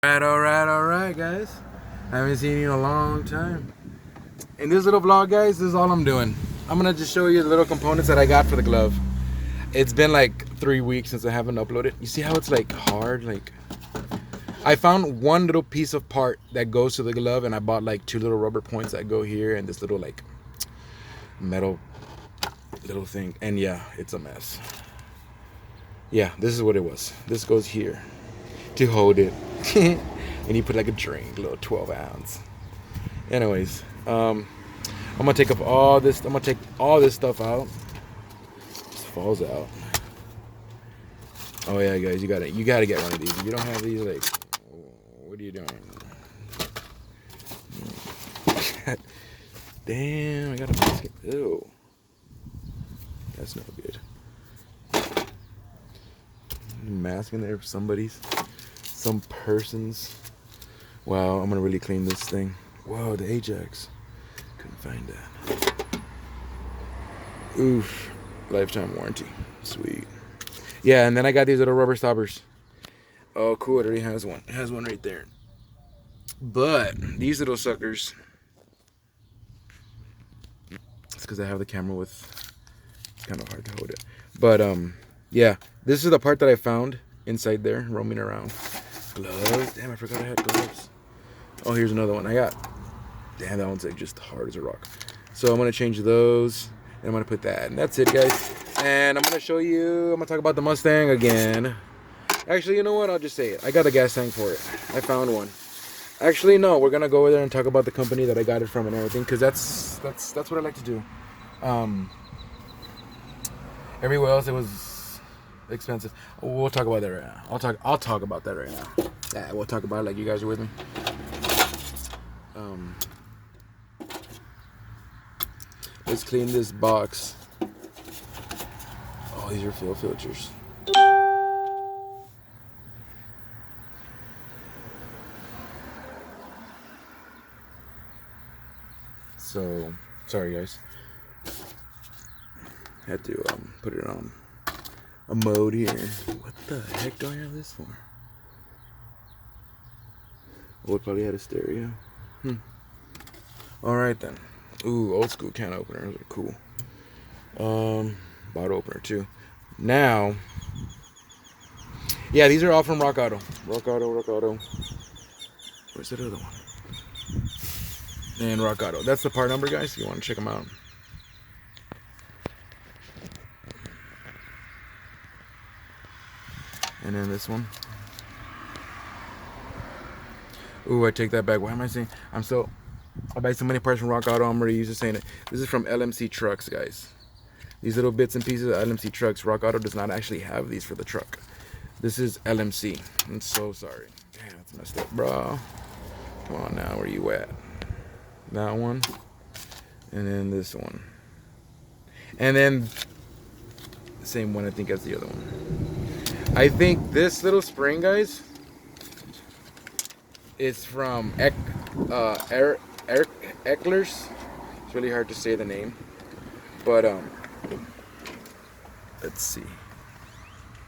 Alright, guys. I haven't seen you in a long time. In this little vlog, guys, this is all I'm doing. I'm gonna just show you the little components that I got for the glove. It's been like 3 weeks since I haven't uploaded. You see how it's like hard? Like, I found one little piece of part that goes to the glove, and I bought like 2 little rubber points that go here, and this little like metal little thing. And yeah, it's a mess. Yeah, this is what it was. This goes here to hold it. And you put like a drink, a little 12 ounce. Anyways, I'm gonna take up all this. I'm gonna take all this stuff out. Just falls out. Oh yeah, guys, you gotta get one of these. If you don't have these, like, what are you doing? Damn, I got a basket. Ew, that's no good. Mask in there for some person's. Wow, I'm gonna really clean this thing. Whoa, the Ajax. Couldn't find that. Oof. Lifetime warranty. Sweet. Yeah, and then I got these little rubber stoppers. Oh, cool. It already has one. It has one right there. But these little suckers. It's because I have the camera with. It's kind of hard to hold it. But yeah, this is the part that I found inside there, roaming around. Gloves. Damn, I forgot I had gloves. Oh, here's another one I got. Damn, that one's like just hard as a rock. So I'm gonna change those, and I'm gonna put that, and that's it, guys. And I'm gonna show you. I'm gonna talk about the Mustang again. Actually, you know what? I'll just say it. I got a gas tank for it. I found one. Actually, no. We're gonna go over there and talk about the company that I got it from and everything, because that's what I like to do. Everywhere else it was expensive. We'll talk about that right now. I'll talk about that right now. Yeah, we'll talk about it like you guys are with me. Let's clean this box. Oh, these are fuel filters. So, sorry guys. Had to put it on a mode here. What the heck do I have this for? Oh, it probably had a stereo. Alright then. Ooh, old school can openers are cool. Bottle opener too. Now, yeah, these are all from Rock Auto. Rock Auto. Where's that other one? And Rock Auto. That's the part number, guys. If you want to check them out. And then this one. Ooh, I take that back. Why am I saying? I buy so many parts from Rock Auto, I'm already used to saying it. This is from LMC trucks, guys. These little bits and pieces of LMC trucks. Rock Auto does not actually have these for the truck. This is LMC. I'm so sorry. Damn, that's messed up, bro. Come on now, where you at? That one. And then this one. And then the same one, I think, as the other one. I think this little spring, guys, is from Eckler's. It's really hard to say the name, but let's see.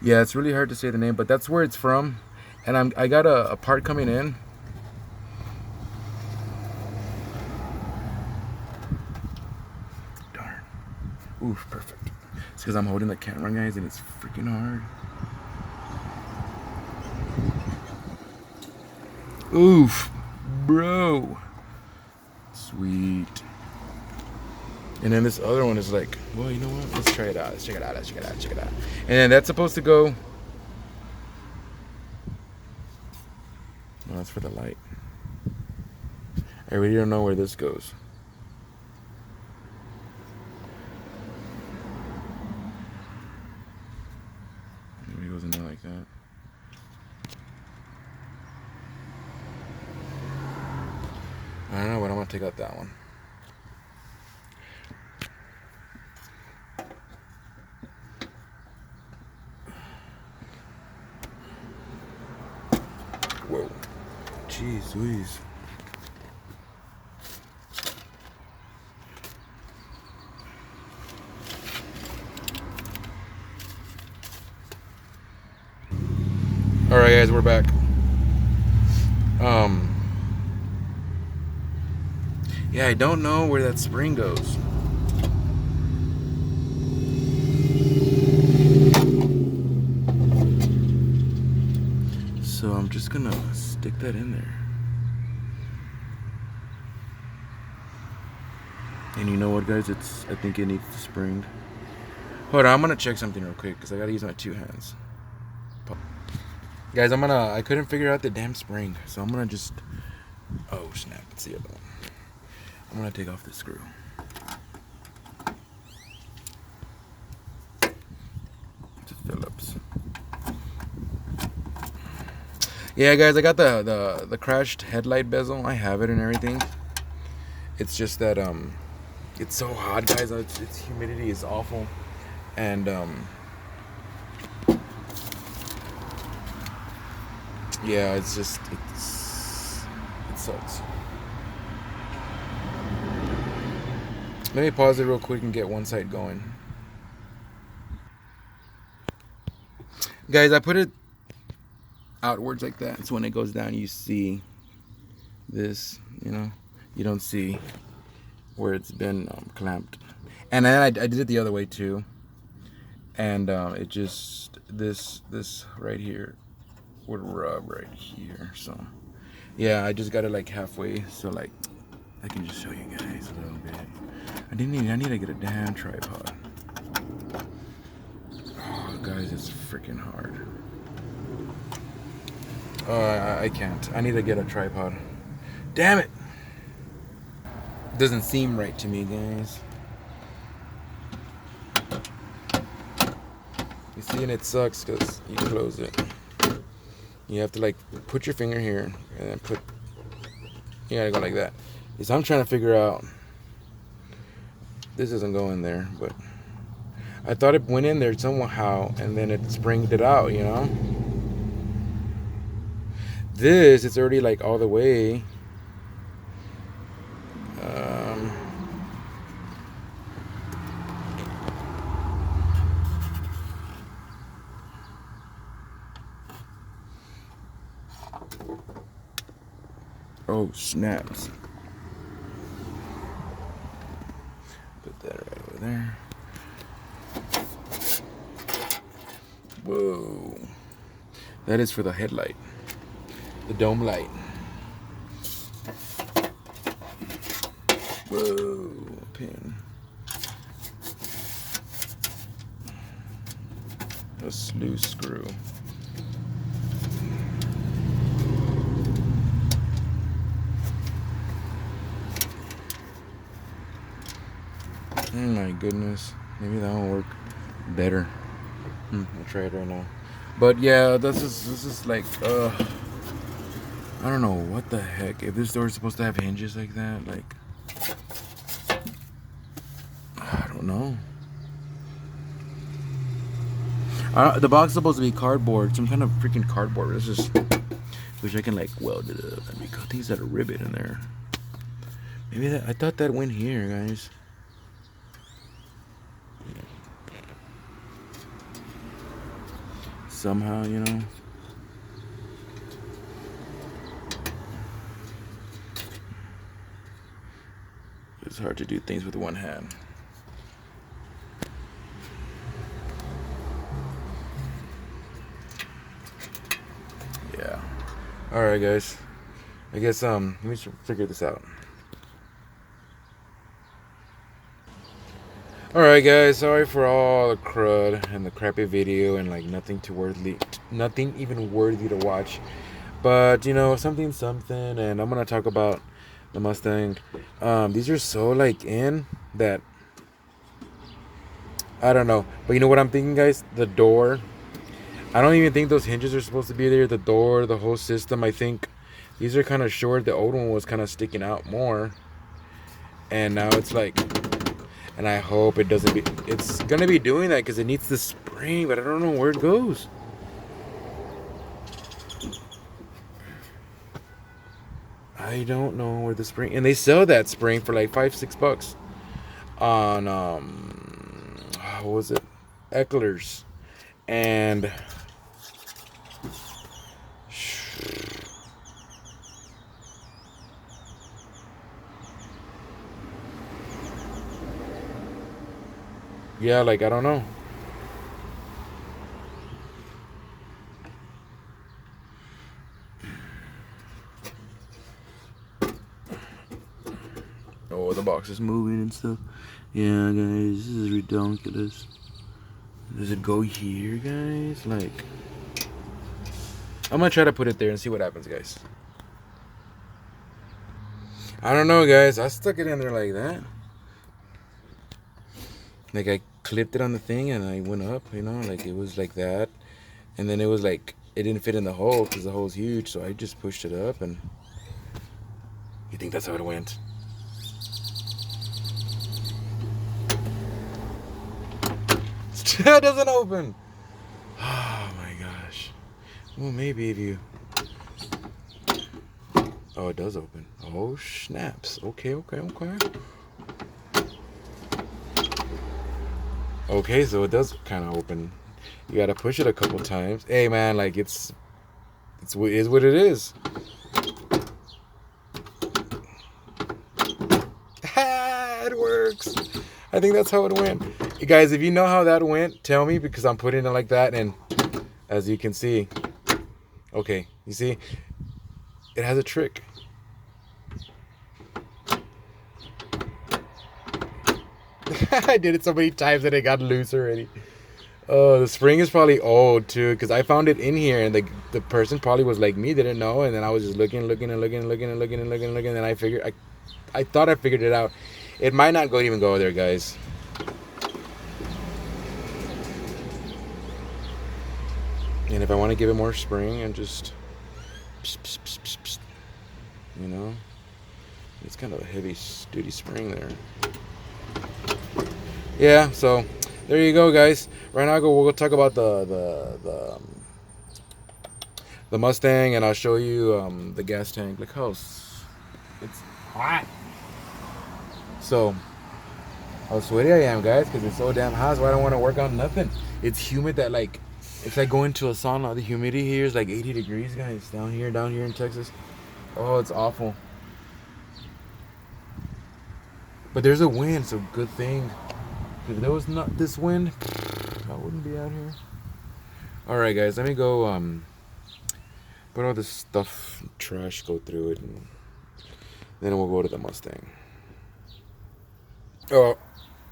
Yeah, it's really hard to say the name, but that's where it's from. And I got a part coming in. Darn. Oof, perfect. It's because I'm holding the camera, guys, and it's freaking hard. Oof, bro. Sweet. And then this other one is like, well, you know what? Let's try it out. Let's check it out. And then that's supposed to go. No, that's for the light. I really don't know where this goes. Maybe it goes in there like that. I don't know, but I'm gonna take out that one. Whoa. Jeez Louise. Alright guys, we're back. Um, yeah, I don't know where that spring goes. So I'm just gonna stick that in there. And you know what, guys? I think it needs springed. Hold on, I'm gonna check something real quick because I gotta use my 2 hands. Guys, I couldn't figure out the damn spring, so I'm gonna just, oh snap, it's the other one. I'm gonna take off the screw. It's a Phillips. Yeah, guys, I got the crashed headlight bezel. I have it and everything. It's just that it's so hot, guys. Its humidity is awful, and yeah, it sucks. Let me pause it real quick and get one side going. Guys, I put it outwards like that. So when it goes down, you see this, you don't see where it's been clamped. And then I did it the other way too. And it just, this right here would rub right here. So yeah, I just got it like halfway. So like, I can just show you guys a little bit. I need to get a damn tripod. Oh, guys, it's freaking hard. I can't. I need to get a tripod. Damn it! Doesn't seem right to me, guys. You see, and it sucks because you close it. You have to like put your finger here and then you gotta go like that. So I'm trying to figure out. This doesn't go in there, but I thought it went in there somehow, and then it springed it out, This, it's already like all the way. Oh, snaps. Put that right over there. Whoa. That is for the headlight. The dome light. Whoa, pin. A loose screw. Oh my goodness. Maybe that will work better. I'll try it right now. But yeah, this is like I don't know what the heck. If this door is supposed to have hinges like that, like I don't know. The box is supposed to be cardboard, some kind of freaking cardboard. This is, wish I can like weld it up. I mean, things that a rivet in there. Maybe that, I thought that went here, guys. Somehow, it's hard to do things with one hand. Yeah. All right, guys. I guess let me figure this out. Alright, guys, sorry for all the crud and the crappy video and like nothing even worthy to watch. But something, and I'm gonna talk about the Mustang. These are so like in that I don't know. But you know what I'm thinking, guys? The door. I don't even think those hinges are supposed to be there. The door, the whole system, I think these are kind of short. The old one was kind of sticking out more. And now it's like, and I hope it doesn't be, it's gonna be doing that because it needs the spring, but I don't know where it goes. I don't know where the spring, and they sell that spring for like $5-6 on what was it, Eckler's. And yeah, like I don't know. Oh, the box is moving and stuff. Yeah, guys, this is ridiculous. Does it go here, guys? Like, I'm gonna try to put it there and see what happens, guys. I don't know, guys. I stuck it in there like that. Like, I clipped it on the thing and I went up, you know, like it was like that. And then it was like, it didn't fit in the hole because the hole's huge. So I just pushed it up and you think that's how it went? Still doesn't open. Oh my gosh. Well, maybe if you... Oh, it does open. Oh, snaps. Okay. Okay, so it does kind of open. You gotta push it a couple times. Hey, man, like it is what it is. It works. I think that's how it went. You guys, if you know how that went, tell me because I'm putting it like that, and as you can see, okay, you see, it has a trick. I did it so many times that it got loose already. Oh, the spring is probably old too, because I found it in here, and the person probably was like me, didn't know, and then I was just looking, and then I figured, I thought I figured it out. It might not even go there, guys. And if I want to give it more spring and just, you know, it's kind of a heavy duty spring there. Yeah, so there you go, guys. Right now, we'll talk about the Mustang, and I'll show you the gas tank. Look how it's hot. So how sweaty I am, guys, because it's so damn hot. So I don't want to work on nothing. It's humid that like it's like going to a sauna. The humidity here is like 80 degrees, guys. Down here in Texas. Oh, it's awful. But there's a wind, so good thing. If there was not this wind, I wouldn't be out here. Alright, guys, let me go put all this stuff, trash, go through it, and then we'll go to the Mustang. Oh,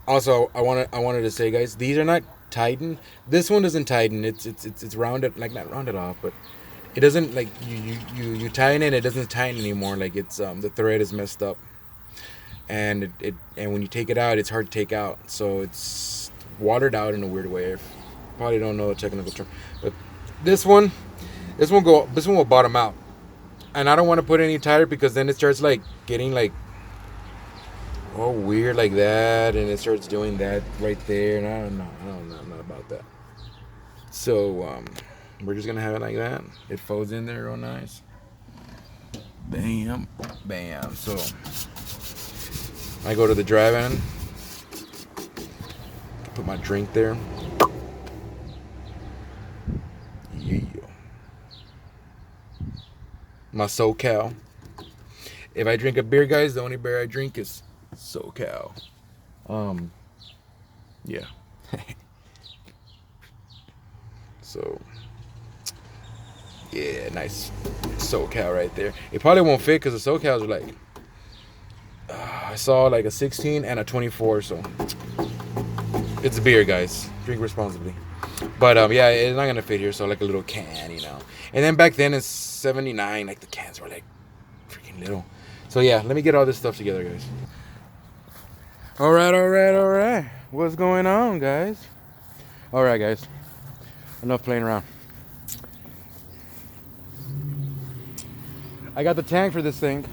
also, I wanted to say, guys, these are not tightened. This one doesn't tighten. It's rounded, like not rounded off, but it doesn't, like you tighten it doesn't tighten anymore. Like it's the thread is messed up. And and when you take it out, it's hard to take out, so it's watered out in a weird way. Probably don't know the technical term, but this one will bottom out, and I don't want to put any tighter because then it starts like getting like all weird like that, and it starts doing that right there, and I'm not about that. So we're just gonna have it like that. It folds in there real nice. Bam, bam. So I go to the drive-in, put my drink there. Yeah. My SoCal. If I drink a beer, guys, the only beer I drink is SoCal. Yeah. So, yeah, nice SoCal right there. It probably won't fit because the SoCals are like, I saw like a 16 and a 24, so it's a beer, guys. Drink responsibly. But yeah, it's not gonna fit here, so like a little can, you know. And then back then it's 79, like the cans were like freaking little. So yeah, let me get all this stuff together, guys. All right. What's going on, guys? All right, guys. Enough playing around. I got the tank for this thing.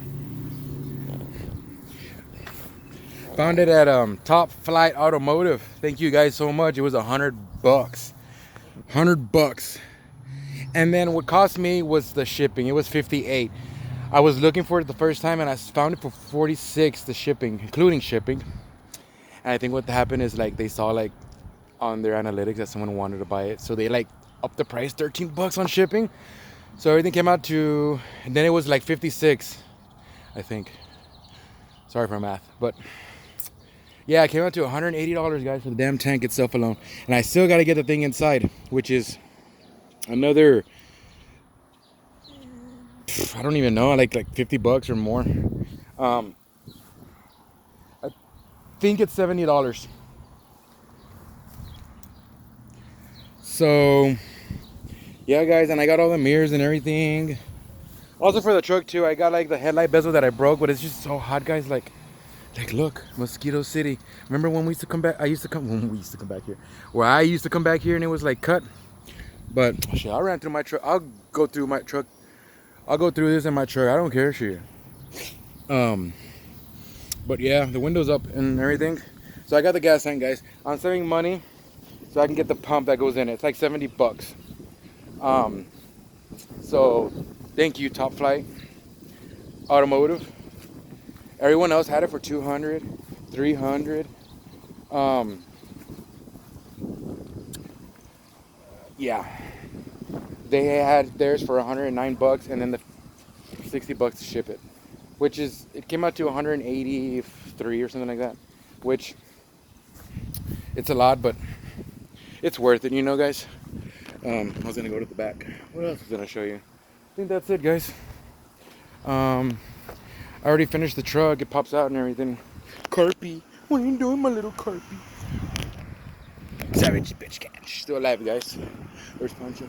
Found it at Top Flight Automotive. Thank you guys so much. It was $100. $100. And then what cost me was the shipping. It was $58. I was looking for it the first time and I found it for $46, the shipping, including shipping. And I think what happened is like they saw like on their analytics that someone wanted to buy it, so they like upped the price $13 on shipping. So everything came out to, and then it was like 56, I think. Sorry for math, but Yeah, it came out to $180, guys, for the damn tank itself alone. And I still got to get the thing inside, which is another, I don't even know, like $50 or more. I think it's $70. So, yeah, guys, and I got all the mirrors and everything. Also for the truck too, I got like the headlight bezel that I broke, but it's just so hot, guys. Like look, Mosquito City. Remember when we used to come back? When we used to come back here. Where I used to come back here and it was like cut. But shit, I ran through my truck. I'll go through my truck. I'll go through this in my truck. I don't care, shit. But yeah, the window's up and everything. So I got the gas tank, guys. I'm saving money so I can get the pump that goes in it. It's like $70. So thank you, Top Flight Automotive. Everyone else had it for 200, 300. Yeah, they had theirs for $109, and then the $60 to ship it, which is, it came out to 183 or something like that, which it's a lot, but it's worth it, you know, guys. I was gonna go to the back. What else was I gonna show you? I think that's it, guys. I already finished the truck. It pops out and everything. Carpy, what are you doing, my little Carpy? Savage bitch cat. She's still alive, guys. Where's Pancho?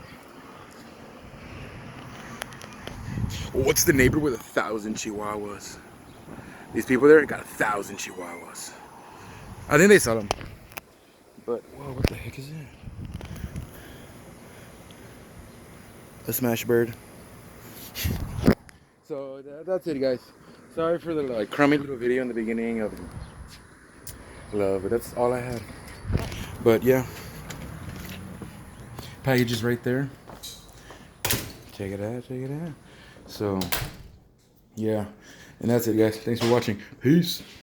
What's the neighbor with 1,000 chihuahuas? These people there got 1,000 chihuahuas. I think they sell them. But, whoa, what the heck is that? A smash bird. So that's it, guys. Sorry for the like crummy little video in the beginning of love, but that's all I had. But yeah, package is right there. Check it out, check it out. So yeah, and that's it, guys. Thanks for watching. Peace.